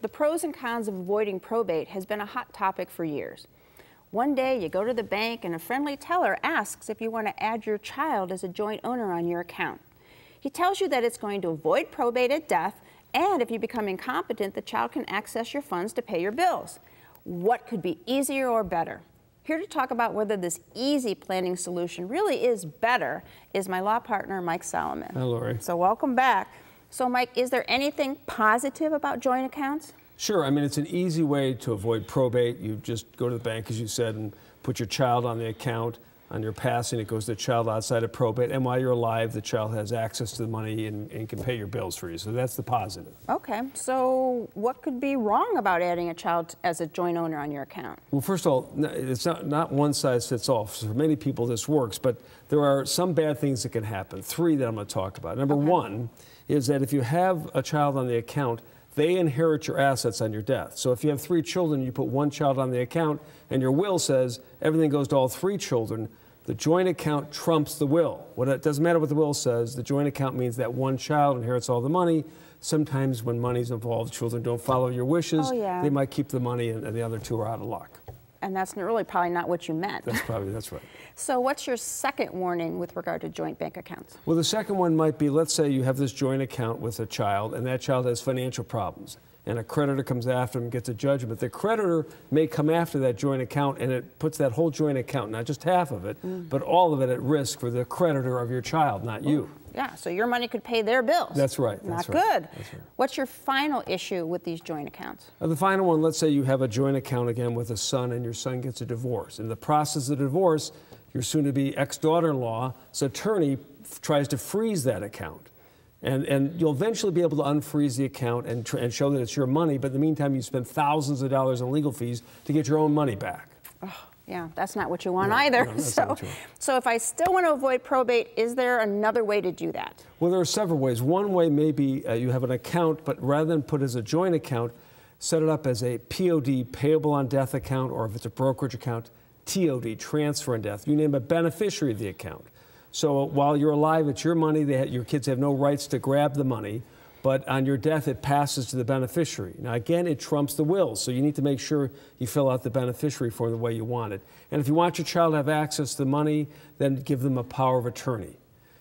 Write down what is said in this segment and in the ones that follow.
The pros and cons of avoiding probate has been a hot topic for years. One day you go to the bank and a friendly teller asks if you want to add your child as a joint owner on your account. He tells you that it's going to avoid probate at death, and if you become incompetent, the child can access your funds to pay your bills. What could be easier or better? Here to talk about whether this easy planning solution really is better is my law partner, Mike Solomon. Hi, Lori. So welcome back. So Mike, is there anything positive about joint accounts? Sure. I mean, it's an easy way to avoid probate. You just go to the bank, as you said, and put your child on the account. On your passing, it goes to the child outside of probate. And while you're alive, the child has access to the money and can pay your bills for you. So that's the positive. Okay. So what could be wrong about adding a child as a joint owner on your account? Well, first of all, it's not one size fits all. For many people, this works. But there are some bad things that can happen. 3 that I'm going to talk about. Number 1 is that if you have a child on the account, they inherit your assets on your death. So if you have 3 children, you put 1 child on the account, and your will says everything goes to all 3 children, the joint account trumps the will. It doesn't matter what the will says. The joint account means that 1 child inherits all the money. Sometimes when money's involved, children don't follow your wishes. Oh, yeah. They might keep the money, and the other 2 are out of luck. And that's really probably not what you meant. That's right. So what's your second warning with regard to joint bank accounts? Well, the second one might be, let's say you have this joint account with a child, and that child has financial problems, and a creditor comes after him and gets a judgment. The creditor may come after that joint account, and it puts that whole joint account, not just half of it, but all of it at risk for the creditor of your child, not you. Yeah, so your money could pay their bills. That's right. Not good. That's right. What's your final issue with these joint accounts? The final one, let's say you have a joint account again with a son, and your son gets a divorce. In the process of divorce, your soon-to-be ex-daughter-in-law's attorney tries to freeze that account. And you'll eventually be able to unfreeze the account and show that it's your money, but in the meantime, you spend thousands of dollars in legal fees to get your own money back. Oh, yeah, that's not what you want either. No, that's not what you want. So if I still want to avoid probate, is there another way to do that? Well, there are several ways. One way may be you have an account, but rather than put it as a joint account, set it up as a POD, payable on death account, or if it's a brokerage account, TOD, transfer on death. You name a beneficiary of the account. So while you're alive, it's your money. Your kids have no rights to grab the money, but on your death, it passes to the beneficiary. Now, again, it trumps the will, so you need to make sure you fill out the beneficiary form the way you want it. And if you want your child to have access to the money, then give them a power of attorney.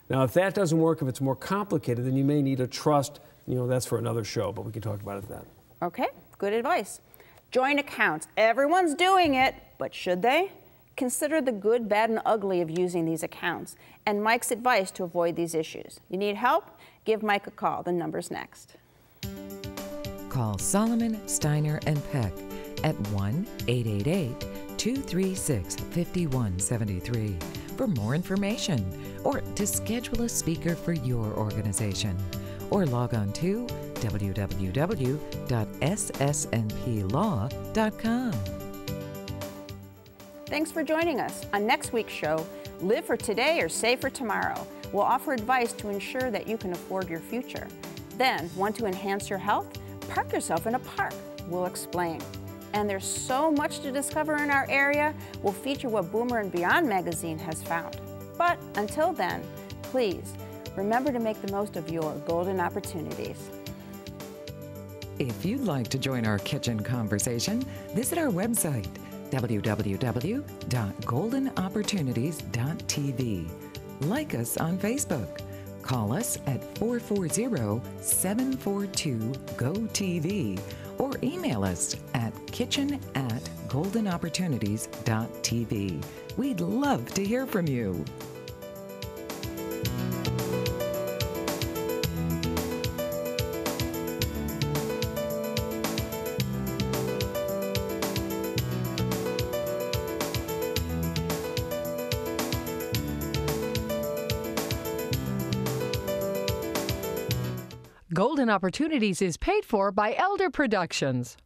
Now, if that doesn't work, if it's more complicated, then you may need a trust. That's for another show, but we can talk about it then. Okay, good advice. Joint accounts. Everyone's doing it, but should they? Consider the good, bad, and ugly of using these accounts and Mike's advice to avoid these issues. You need help? Give Mike a call. The number's next. Call Solomon, Steiner and Peck at 1-888-236-5173 for more information or to schedule a speaker for your organization. Or log on to www.ssnplaw.com. Thanks for joining us. On next week's show, Live for Today or Save for Tomorrow. We'll offer advice to ensure that you can afford your future. Then, want to enhance your health? Park yourself in a park. We'll explain. And there's so much to discover in our area. We'll feature what Boomer and Beyond magazine has found. But until then, please remember to make the most of your golden opportunities. If you'd like to join our kitchen conversation, visit our website, www.goldenopportunities.tv. Like us on Facebook. Call us at 440-742-GO-TV or email us at kitchen@goldenopportunities.tv. We'd love to hear from you. Golden Opportunities is paid for by Elder Productions.